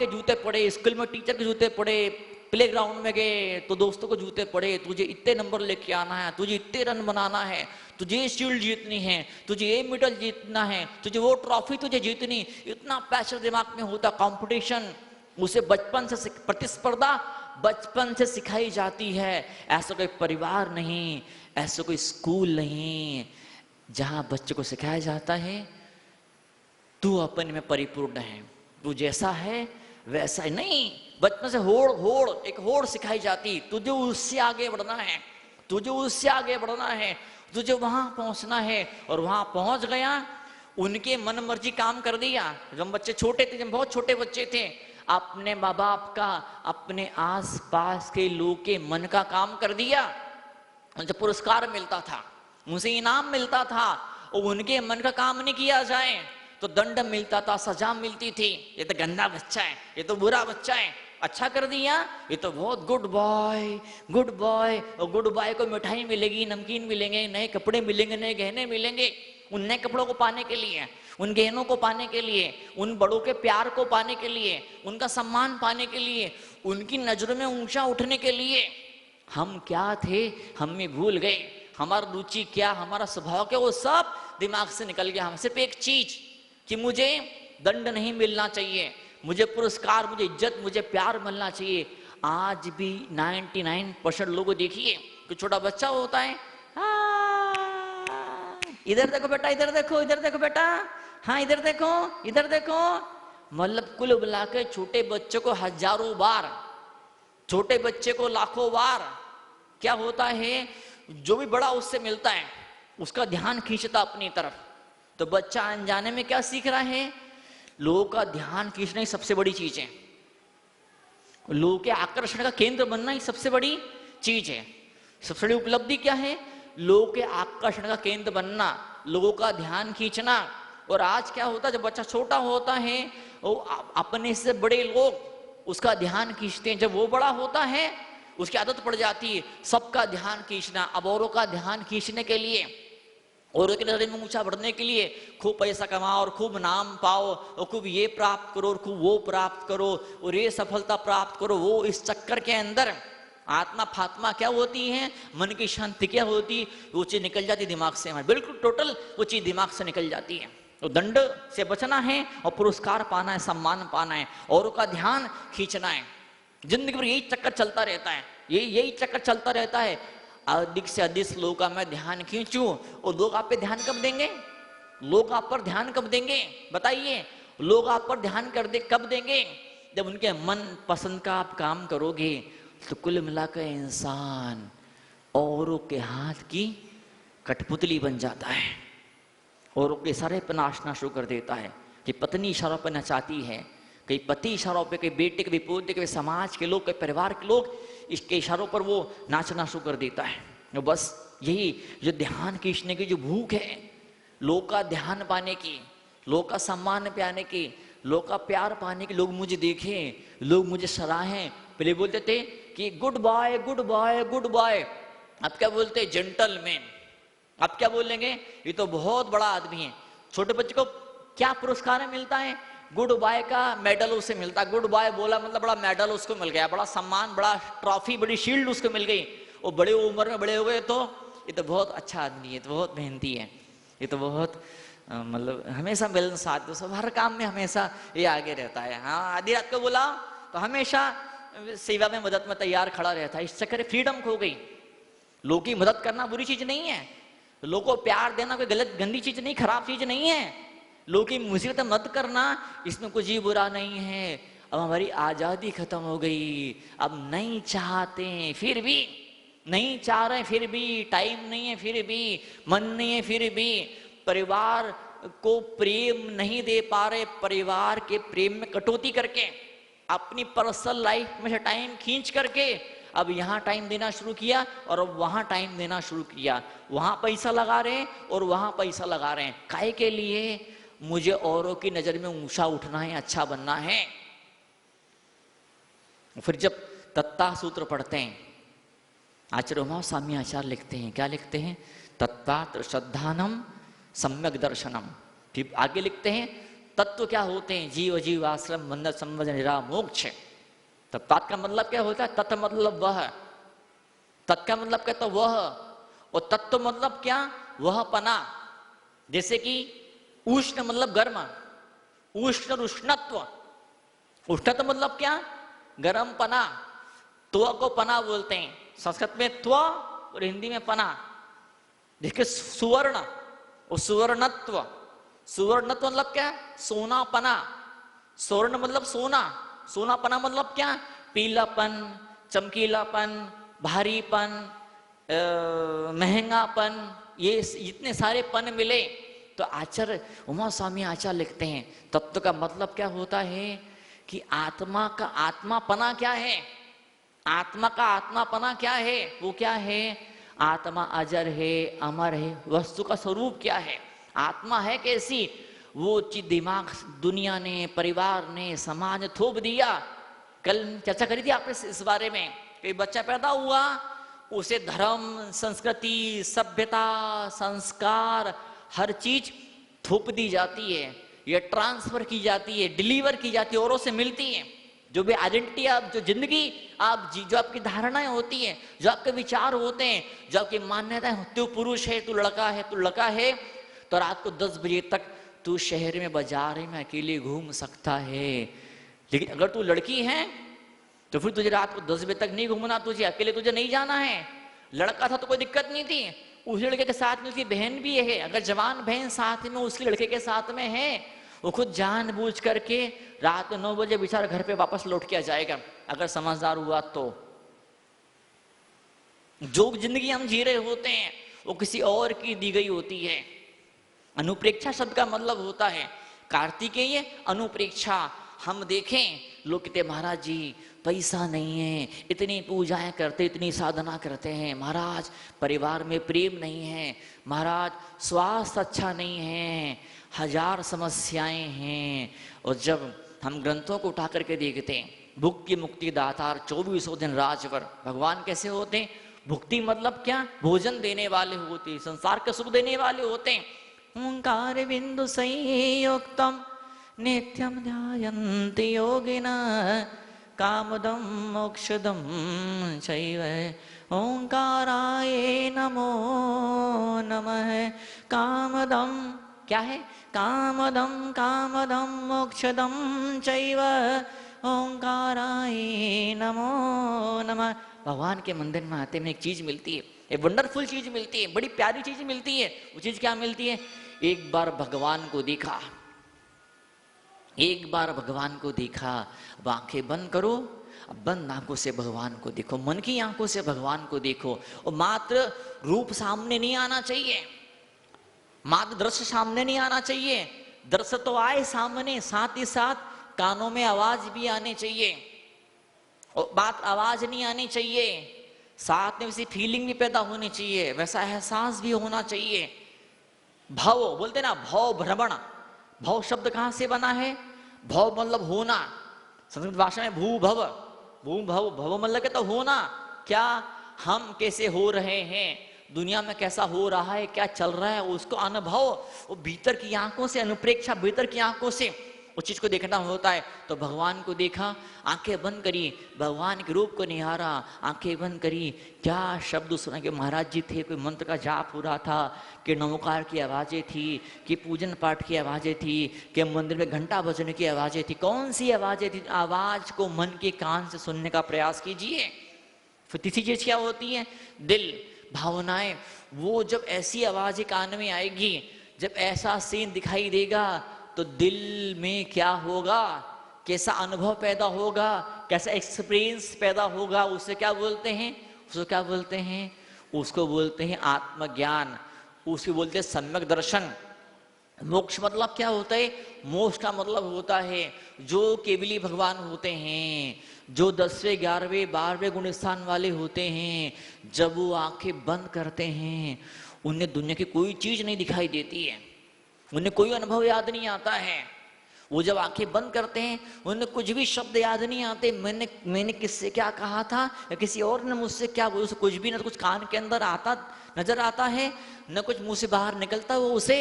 के जूते पड़े, स्कूल में टीचर के जूते पड़े, प्ले ग्राउंड में गए तो दोस्तों को जूते पड़े, तुझे इतने नंबर लेके आना है, तुझे इतने रन बनाना है, तुझे ये शील्ड जीतनी है, तुझे ये मेडल जीतना है, तुझे वो ट्रॉफी तुझे जीतनी, इतना प्रेशर दिमाग में होता, कंपटीशन। उसे बचपन से प्रतिस्पर्धा बचपन से सिखाई जाती है। ऐसा कोई परिवार नहीं, ऐसा कोई स्कूल नहीं जहां बच्चे को सिखाया जाता है तू अपने में परिपूर्ण है, तू जैसा है वैसा ही नहीं। बचपन से होड़ होड़ एक होड़ सिखाई जाती, तुझे उससे आगे बढ़ना है, तुझे उससे आगे बढ़ना है, तुझे वहां पहुंचना है। और वहां पहुंच गया, उनके मन मर्जी काम कर दिया। जब बच्चे छोटे थे, जब बहुत छोटे बच्चे थे, अपने माँ बाप का, अपने आस पास के लोग के मन का काम कर दिया। उनसे पुरस्कार मिलता था, उनसे इनाम मिलता था, और उनके मन का काम नहीं किया जाए तो दंड मिलता था, सजा मिलती थी। ये तो गंदा बच्चा है, ये तो बुरा बच्चा है, अच्छा कर दिया ये तो बहुत गुड बॉय, गुड बॉय। और गुड बॉय को मिठाई मिलेगी, नमकीन मिलेंगे, नए कपड़े मिलेंगे, नए गहने मिलेंगे। उन नए कपड़ों को पाने के लिए, उन गहनों को पाने के लिए, उन बड़ों के प्यार को पाने के लिए, उनका सम्मान पाने के लिए, उनकी नजरों में ऊंचा उठने के लिए हम क्या थे हम में भूल गए। हमारा रुचि क्या, हमारा स्वभाव क्या, वो सब दिमाग से निकल गया। हम सिर्फ एक चीज कि मुझे दंड नहीं मिलना चाहिए, मुझे पुरस्कार, मुझे इज्जत, मुझे प्यार मिलना चाहिए। आज भी 99% लोगों देखिए कि छोटा बच्चा होता है, इधर देखो बेटा, इधर देखो, इधर देखो बेटा, हाँ इधर देखो, इधर देखो। मतलब कुल मिला के छोटे बच्चे को हजारों बार, छोटे बच्चे को लाखों बार क्या होता है, जो भी बड़ा उससे मिलता है उसका ध्यान खींचता अपनी तरफ। तो बच्चा अनजाने में क्या सीख रहा है, लोगों का ध्यान खींचना ही सबसे बड़ी चीज है, लोगों के आकर्षण का केंद्र बनना ही सबसे बड़ी चीज है। सबसे बड़ी उपलब्धि क्या है, लोगों के आकर्षण का केंद्र बनना, लोगों का ध्यान खींचना। और आज क्या होता है, जब बच्चा छोटा होता है वो अपने से बड़े लोग उसका ध्यान खींचते हैं। जब वो बड़ा होता है उसकी आदत पड़ जाती है सबका ध्यान खींचना। अब औरों का ध्यान खींचने के लिए, औरों के नजर में ऊंचा बढ़ने के लिए खूब पैसा कमाओ और खूब नाम पाओ और खूब ये प्राप्त करो और खूब वो प्राप्त करो और ये सफलता प्राप्त करो, वो इस चक्कर के अंदर आत्मा फात्मा क्या होती है, मन की शांति क्या होती, वो चीज निकल जाती दिमाग से हमारे, बिल्कुल टोटल वो चीज दिमाग से निकल जाती है। तो दंड से बचना है और पुरस्कार पाना है, सम्मान पाना है, औरों का ध्यान खींचना है। जिंदगी भर यही चक्कर चलता रहता है, यही चक्कर चलता रहता है। अधिक से अधिक लोगों का मैं ध्यान खींचूं, और लोग आप पे ध्यान कब देंगे, लोग आप पर ध्यान कब देंगे बताइए। लोग आप पर ध्यान कब देंगे, जब उनके मन पसंद का आप काम करोगे। तो कुल मिलाकर इंसान औरों के हाथ की कठपुतली बन जाता है, औरों के इशारे पर नाचना शुरू कर देता है। कि पत्नी इशारों पर नचाती है, कई पति इशारों पे, कई बेटे, कई पोते, कई समाज के लोग, कई परिवार के लोग इसके इशारों पर वो नाचना शुरू कर देता है। तो बस यही जो ध्यान खींचने की जो भूख है, लोग का ध्यान पाने की, लोग का सम्मान पाने की, लोग का प्यार पाने की, लोग मुझे देखें, लोग मुझे सराहें। पहले बोलते थे कि good boy, good boy, good boy. अब क्या बोलते, जेंटलमैन। अब क्या बोलेंगे, ये तो बहुत बड़ा आदमी है। छोटे बच्चे को क्या पुरस्कार मिलता है, गुड बॉय का मेडल उसे मिलता है। गुड बॉय बोला मतलब बड़ा मेडल उसको मिल गया, बड़ा सम्मान, बड़ा ट्रॉफी, बड़ी शील्ड उसको मिल गई। वो बड़े उम्र में बड़े हुए तो ये तो बहुत अच्छा आदमी है, तो बहुत मेहनती है, ये तो बहुत मतलब हमेशा मिलनसार, तो सब हर काम में हमेशा ये आगे रहता है। हाँ आधी रात को बोला तो हमेशा सेवा में मदद में तैयार खड़ा रहता है। इस चक्कर फ्रीडम खो गई। लोगों की मदद करना बुरी चीज नहीं है, लोगों को प्यार देना कोई गलत गंदी चीज नहीं, खराब चीज नहीं है। लोगों की मुसीबत मत करना, इसमें कुछ ही बुरा नहीं है। अब हमारी आजादी खत्म हो गई, अब नहीं चाहते फिर भी, नहीं चाह रहे फिर भी, टाइम नहीं है फिर भी, मन नहीं है फिर भी, परिवार को प्रेम नहीं दे पा रहे, परिवार के प्रेम में कटौती करके, अपनी पर्सनल लाइफ में से टाइम खींच करके अब यहाँ टाइम देना शुरू किया और अब वहां टाइम देना शुरू किया। वहां पैसा लगा रहे हैं और वहां पैसा लगा रहे हैं, काहे के लिए, मुझे औरों की नजर में ऊंचा उठना है, अच्छा बनना है। फिर जब तत्ता सूत्र पढ़ते हैं, आचार्य उमा स्वामी आचार्य लिखते हैं, क्या लिखते हैं, तत्ता श्रद्धानम सम्यक दर्शनम। फिर आगे लिखते हैं तत्व क्या होते हैं? जीव जीव आश्रम बंधन संबंध निरा मोक्ष। तब तात का मतलब क्या होता है? तत्व मतलब वह, तत् का मतलब क्या? तो वह, और तत्व मतलब क्या? वह पना। जैसे कि उष्ण मतलब गर्म, उष्ण और उष्णत्व। उष्णत्व मतलब क्या? गर्म पना। त्व को पना बोलते हैं, संस्कृत में त्व और हिंदी में पना। देखिए सुवर्ण और सुवर्णत्व। सुवर्णत्व मतलब क्या? सोना पना। स्वर्ण मतलब सोना, सोना पना मतलब क्या? पीलापन, चमकीलापन, भारीपन, महंगापन, ये इतने सारे पन मिले। तो आचार्य उमा स्वामी आचार्य लिखते हैं तत्व का मतलब क्या होता है कि आत्मा का आत्मापना क्या है? आत्मा का आत्मापना क्या है? वो क्या है? आत्मा अजर है, अमर है। वस्तु का स्वरूप क्या है? आत्मा है कैसी? वो चीज दिमाग दुनिया ने, परिवार ने, समाज ने थोप दिया। कल चर्चा करी थी आपने इस बारे में कि बच्चा पैदा हुआ, उसे धर्म, संस्कृति, सभ्यता, संस्कार, हर चीज थोप दी जाती है, या ट्रांसफर की जाती है, डिलीवर की जाती है, औरों से मिलती है। जो भी आइडेंटिटी, आप जो जिंदगी आप जी, जो आपकी धारणाएं होती हैं, जो आपके विचार होते हैं, जो आपकी मान्यताएं, तू पुरुष है, तू लड़का है, तू लड़का है, तो रात को 10 बजे तक तू शहर में, बाजार में अकेले घूम सकता है। लेकिन अगर तू लड़की है तो फिर तुझे रात को 10 बजे तक नहीं घूमना, तुझे अकेले तुझे नहीं जाना है। लड़का था तो कोई दिक्कत नहीं थी, उस लड़के के साथ में उसकी बहन भी है, अगर जवान बहन साथ में उसके लड़के के साथ में है, वो खुद जानबूझ करके रात में 9 बजे बेचारा घर पे वापस लौट के आ जाएगा, अगर समझदार हुआ तो। जो जिंदगी हम जी रहे होते हैं वो किसी और की दी गई होती है। अनुप्रेक्षा शब्द का मतलब होता है कार्तिकेय अनुप्रेक्षा। हम देखें लोग कहते महाराज जी पैसा नहीं है, इतनी पूजाएं करते, इतनी साधना करते हैं महाराज, परिवार में प्रेम नहीं है महाराज, स्वास्थ्य अच्छा नहीं है, हजार समस्याएं हैं। और जब हम ग्रंथों को उठा करके देखते हैं, भुक्ति मुक्ति दातार 24 दिन राजवर, भगवान कैसे होते हैं? भुक्ति मतलब क्या? भोजन देने वाले होते हैं, संसार के सुख देने वाले होते हैं। ओंकार बिंदु संयुक्तम नित्यम ध्यायन्ति योगिनः कामदं मोक्षदं चैव ओंकाराय नमो नमः। कामदं क्या है? कामदं कामदं मोक्षदं चैव ओंकाराय नमो नमः। भगवान के मंदिर में आते में एक चीज मिलती है, एक वंडरफुल चीज मिलती है, बड़ी प्यारी चीज मिलती है। वो चीज क्या मिलती है? एक बार भगवान को देखा, एक बार भगवान को देखा। अब आंखें बंद करो, अब बंद आंखों से भगवान को देखो, मन की आंखों से भगवान को देखो। और मात्र रूप सामने नहीं आना चाहिए, मात्र दृश्य सामने नहीं आना चाहिए, दृश्य तो आए सामने, साथ ही साथ कानों में आवाज भी आनी चाहिए। और बात आवाज नहीं आनी चाहिए, साथ में वैसी फीलिंग भी पैदा होनी चाहिए, वैसा एहसास भी होना चाहिए। भव बोलते ना, भव भ्रमण। भव शब्द कहां से बना है? भव मतलब होना, संस्कृत भाषा में भू भव, भू भव, भव मतलब क्या? तो होना। क्या हम कैसे हो रहे हैं, दुनिया में कैसा हो रहा है, क्या चल रहा है, उसको अनुभव, वो भीतर की आंखों से, अनुप्रेक्षा भीतर की आंखों से उस चीज को देखना होता है। तो भगवान को देखा, आंखें बंद करी, भगवान के रूप को निहारा, आंखें बंद करी, क्या शब्द सुना कि महाराज जी थे, कोई मंत्र का जाप हो रहा था, कि नमोकार की आवाजें थी, कि पूजन पाठ की आवाजें थी, कि मंदिर में घंटा बजने की आवाजें थी। कौन सी आवाजें थी? आवाज को मन के कान से सुनने का प्रयास कीजिए। फिर तीसरी चीज क्या होती है? दिल, भावनाएं। वो जब ऐसी आवाजें कान में आएगी, जब ऐसा सीन दिखाई देगा, तो दिल में क्या होगा, कैसा अनुभव पैदा होगा, कैसा एक्सपीरियंस पैदा होगा, उसे क्या बोलते हैं? उसको क्या बोलते हैं? उसको बोलते हैं आत्मज्ञान, उसको बोलते हैं सम्यक दर्शन। मोक्ष मतलब क्या होता है? मोक्ष का मतलब होता है जो केवली भगवान होते हैं, जो 10वें 11वें 12वें गुण स्थान वाले होते हैं, जब वो आंखें बंद करते हैं, उन्हें दुनिया की कोई चीज नहीं दिखाई देती है, उन्हें कोई अनुभव याद नहीं आता है। वो जब आंखें बंद करते हैं, उन्हें कुछ भी शब्द याद नहीं आते, मैंने किससे क्या कहा था, या किसी और ने मुझसे क्या बोला, कुछ भी ना, कुछ कान के अंदर आता नजर आता है, न कुछ मुंह से बाहर निकलता वो उसे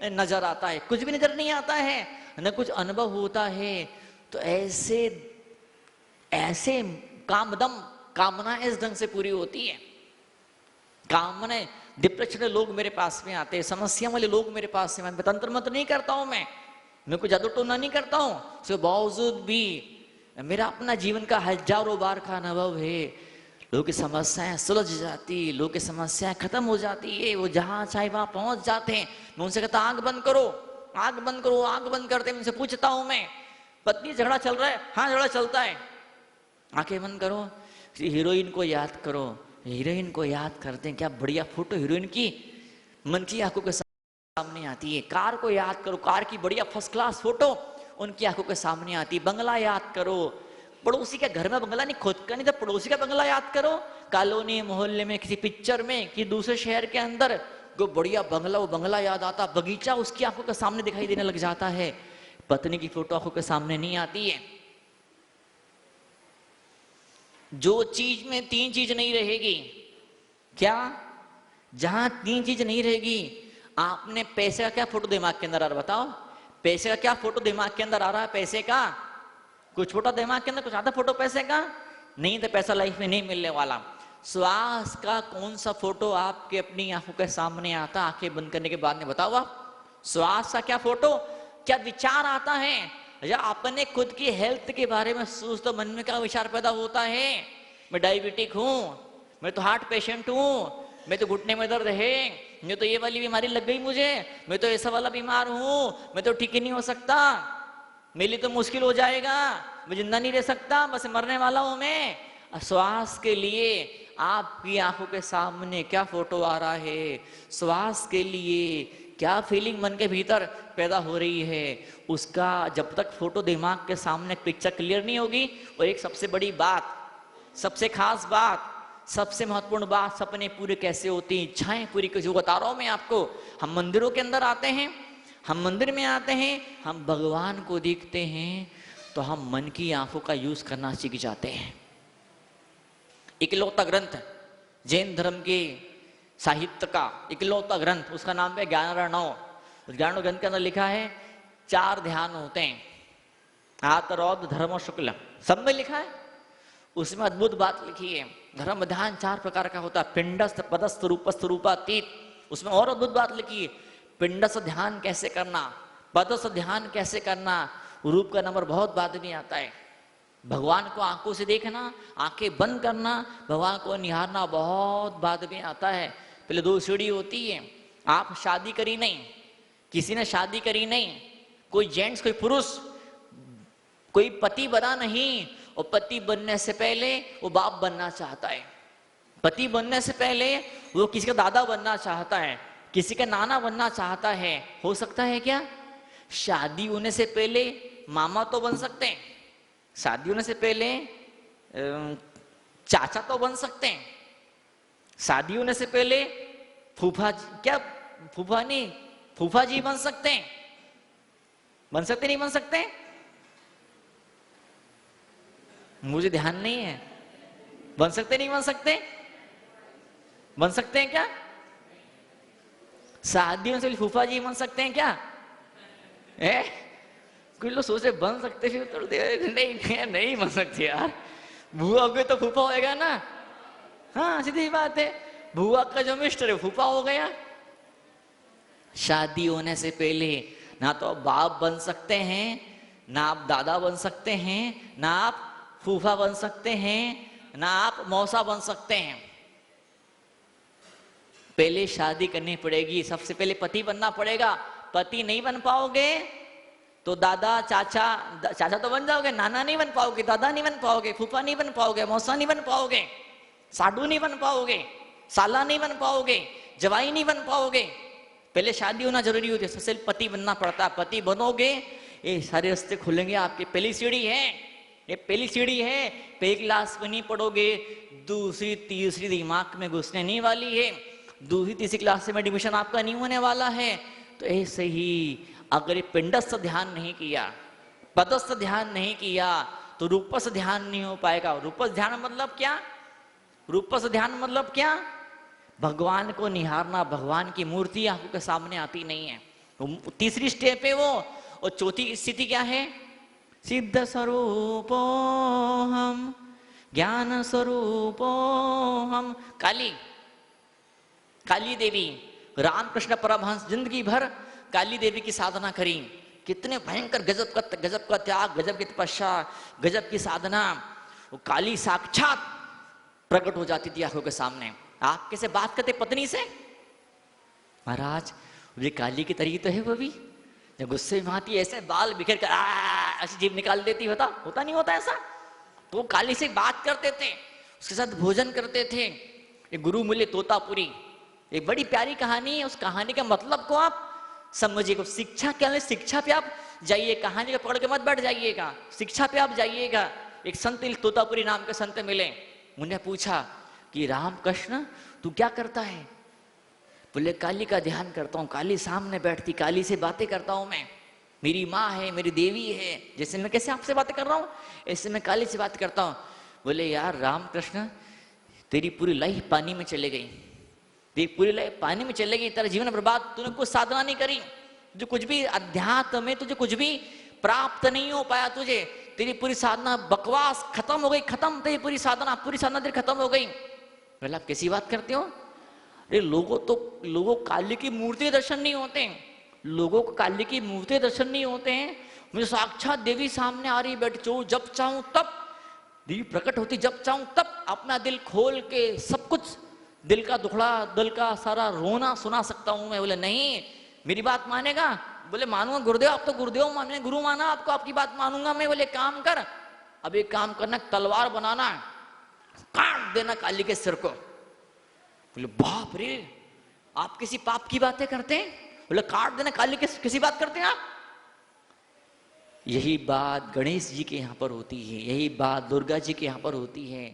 नजर आता है, कुछ भी नजर नहीं आता है। न कुछ अनुभव होता है, तो ऐसे ऐसे कामदम कामना इस ढंग से पूरी होती है। कामना डिप्रेशन लोग मेरे पास में आते हैं, समस्या वाले लोग मेरे पास में, तंत्र मंत्र नहीं करता हूं मैं कोई जादू टोना नहीं करता हूं, उसके बावजूद भी मेरा अपना जीवन का हजारों बार का अनुभव है। लोगों की समस्याएं सुलझ जाती, लोगों की समस्याएं खत्म हो जाती है, वो जहां चाहे वहां पहुंच जाते हैं। मैं उनसे कहता आंख बंद करो, आंख बंद करो, आंख बंद करते हैं। उनसे पूछता हूं मैं, पत्नी झगड़ा चल रहा है? हाँ झगड़ा चलता है। आंखें बंद करो, हीरोइन को याद करो। हीरोइन को याद करते हैं, क्या बढ़िया फोटो हीरोइन की मन की आंखों के सामने आती है। कार को याद करो, कार की बढ़िया फर्स्ट क्लास फोटो उनकी आंखों के सामने आती है। बंगला याद करो, पड़ोसी के घर में बंगला नहीं, खुद का नहीं तो पड़ोसी का बंगला याद करो। कॉलोनी मोहल्ले में, किसी पिक्चर में, कि दूसरे शहर के अंदर को बढ़िया बंगला, वो बंगला याद आता, बगीचा उसकी आंखों के सामने दिखाई देने लग जाता है। पत्नी की फोटो आंखों के सामने नहीं आती है। जो चीज में तीन चीज नहीं रहेगी, क्या? जहां तीन चीज नहीं रहेगी, आपने पैसे का क्या फोटो दिमाग के अंदर आ रहा है? बताओ, पैसे का क्या फोटो दिमाग के अंदर आ रहा है? पैसे का कुछ फोटो दिमाग के अंदर, कुछ आता फोटो पैसे का नहीं, तो पैसा लाइफ में नहीं मिलने वाला। श्वास का कौन सा फोटो आपके अपनी आंखों के सामने आता? आंखें बंद करने के बाद में बताओ आप, श्वास का क्या फोटो, क्या विचार आता है? या अपने खुद की हेल्थ के बारे में सोच, तो मन में क्या विचार पैदा होता है? मैं डायबिटिक हूं, मैं तो हार्ट पेशेंट हूं, मैं तो घुटने में दर्द है, मैं तो ये वाली बीमारी लग गई मुझे, मैं तो ऐसा वाला बीमार हूं, मैं तो ठीक ही नहीं हो सकता, मेरे लिए तो मुश्किल हो जाएगा, मैं जिंदा नहीं रह सकता, बस मरने वाला हूं मैं। श्वास के लिए आपकी आंखों के सामने क्या फोटो आ रहा है? श्वास के लिए क्या फीलिंग मन के भीतर पैदा हो रही है? उसका जब तक फोटो दिमाग के सामने पिक्चर क्लियर नहीं होगी। और एक सबसे बड़ी बात, सबसे खास बात, सबसे महत्वपूर्ण बात, सपने पूरे कैसे होते हैं, इच्छाएं पूरी कैसे, बता रहा हूं मैं आपको। हम मंदिरों के अंदर आते हैं, हम मंदिर में आते हैं, हम भगवान को देखते हैं, तो हम मन की आंखों का यूज करना सीख जाते हैं। इकलौता ग्रंथ जैन धर्म के साहित्य का इकलौता ग्रंथ, उसका नाम है ज्ञानार्णव। ज्ञान ग्रंथ के अंदर लिखा है 4 ध्यान होते हैं, आतरौद धर्म शुक्ल, सब में लिखा है। उसमें अद्भुत बात लिखी है, धर्म ध्यान 4 प्रकार का होता है, पिंडस्थ पदस्थ रूपस्थ रूपातीत। उसमें और अद्भुत बात लिखी है, पिंडस्थ ध्यान कैसे करना, पदस्थ ध्यान कैसे करना, रूप का नंबर बहुत बाद में आता है। भगवान को आंखों से देखना, आंखें बंद करना, भगवान को निहारना बहुत बाद में आता है। पहले 2 सीढ़ी होती है। आप शादी करी नहीं, किसी ने शादी करी नहीं, कोई जेंट्स कोई पुरुष कोई पति बना नहीं, और पति बनने से पहले वो बाप बनना चाहता है, पति बनने से पहले वो किसी का दादा बनना चाहता है, किसी का नाना बनना चाहता है। हो सकता है क्या? शादी होने से पहले मामा तो बन सकते हैं, शादी होने से पहले चाचा तो बन सकते हैं, शादी होने से पहले फूफा, क्या फूफा नहीं, फूफा जी बन सकते हैं, बन सकते नहीं बन सकते? मुझे ध्यान नहीं है, बन सकते नहीं बन सकते? बन सकते हैं क्या? शादी होने से फूफा जी बन सकते हैं क्या? कुछ लोग सोचे बन सकते, फिर तो नहीं नहीं बन सकते यार, बुआ हो गए तो फूफा होएगा ना। हाँ सीधी बात है, बुआ का जो मिस्टर है फूफा हो गया। शादी होने से पहले ना तो आप बाप बन सकते हैं, ना आप दादा बन सकते हैं, ना आप फूफा बन सकते हैं, ना आप मौसा बन सकते हैं। पहले शादी करनी पड़ेगी, सबसे पहले पति बनना पड़ेगा। पति नहीं बन पाओगे तो दादा चाचा, चाचा तो बन जाओगे, नाना नहीं बन पाओगे, दादा नहीं बन पाओगे, फूफा नहीं बन पाओगे, मौसा नहीं बन पाओगे, साडू नहीं बन पाओगे, साला नहीं बन पाओगे, जवाई नहीं बन पाओगे। पहले शादी होना जरूरी होती है, सबसे पति बनना पड़ता है। पति बनोगे ये सारे रास्ते खुलेंगे आपके। पहली सीढ़ी है, ये पहली सीढ़ी है। पहली क्लास में नहीं पढ़ोगे, दूसरी तीसरी दिमाग में घुसने नहीं वाली है, दूसरी तीसरी क्लास में एडमिशन आपका नहीं होने वाला है। तो ऐसे ही अगर ये पिंडस्थ ध्यान नहीं किया, पदस्थ ध्यान नहीं किया, तो रूपस्थ ध्यान नहीं हो पाएगा। रूपस्थ ध्यान मतलब क्या? रूपस्थ ध्यान मतलब क्या? भगवान को निहारना, भगवान की मूर्ति आंखों के सामने आती नहीं है। तीसरी स्टेप है वो, और चौथी स्थिति क्या है? सिद्ध स्वरूपो हम, ज्ञान स्वरूपो हम। काली, काली देवी, रामकृष्ण परमहंस जिंदगी भर काली देवी की साधना करी। कितने भयंकर गजब का त्याग, गजब की तपस्या, गजब की साधना। वो काली साक्षात प्रकट हो जाती थी आंखों के सामने। आप कैसे बात करते पत्नी से? महाराज ये काली की तरीके तो है वो भी, जब गुस्से में आती है ऐसे बाल बिखेर कर ऐसी जीभ निकाल देती। होता नहीं होता ऐसा? तो वो काली से बात करते थे, उसके साथ भोजन करते थे। एक गुरु मिले तोतापुरी, एक बड़ी प्यारी कहानी है। उस कहानी का मतलब को आप समझिएगा। शिक्षा क्या है? शिक्षा पे आप जाइए, कहानी को पकड़ के मत बैठ जाइएगा, शिक्षा पे आप जाइएगा। एक संत तोतापुरी नाम के संत मिले, उन्हें पूछा कि रामकृष्ण तू क्या करता है? बोले काली का ध्यान करता हूँ, काली सामने बैठती, काली से बातें करता हूँ मैं, मेरी माँ है, मेरी देवी है। जैसे मैं कैसे आपसे बातें कर रहा हूँ ऐसे मैं काली से बात करता हूँ। बोले यार रामकृष्ण तेरी पूरी लाइफ पानी में चले गई, तेरी पूरी लाइफ पानी में चले गई, तेरा जीवन बर्बाद, तूने कुछ साधना नहीं करी, जो कुछ भी अध्यात्म में तुझे कुछ भी प्राप्त नहीं हो पाया, तुझे तेरी पूरी साधना बकवास, खत्म हो गई, खत्म तेरी पूरी साधना तेरी खत्म हो गई। बोले आप कैसी बात करते हो? अरे लोगों काली की मूर्ति दर्शन नहीं होते, लोगों को काली की मूर्ति दर्शन नहीं होते हैं। मुझे साक्षात देवी सामने आ रही बैठ, जब चाहूं तब देवी प्रकट होती, जब चाहूं तब अपना दिल खोल के सब कुछ, दिल का दुखड़ा, दिल का सारा रोना सुना सकता हूं मैं। बोले नहीं, मेरी बात मानेगा? बोले मानूंगा गुरुदेव, आप तो गुरुदेव माने, गुरु माना आपको, आपकी बात मानूंगा मैं। बोले काम कर, अब एक काम करना, तलवार बनाना, काट देना काली के सिर को। बोले बाप रे, आप किसी पाप की बातें करते हैं? बोले काट देना काली के, किसी बात करते हैं आप? यही बात गणेश जी के यहाँ पर होती है, यही बात दुर्गा जी के यहाँ पर होती है।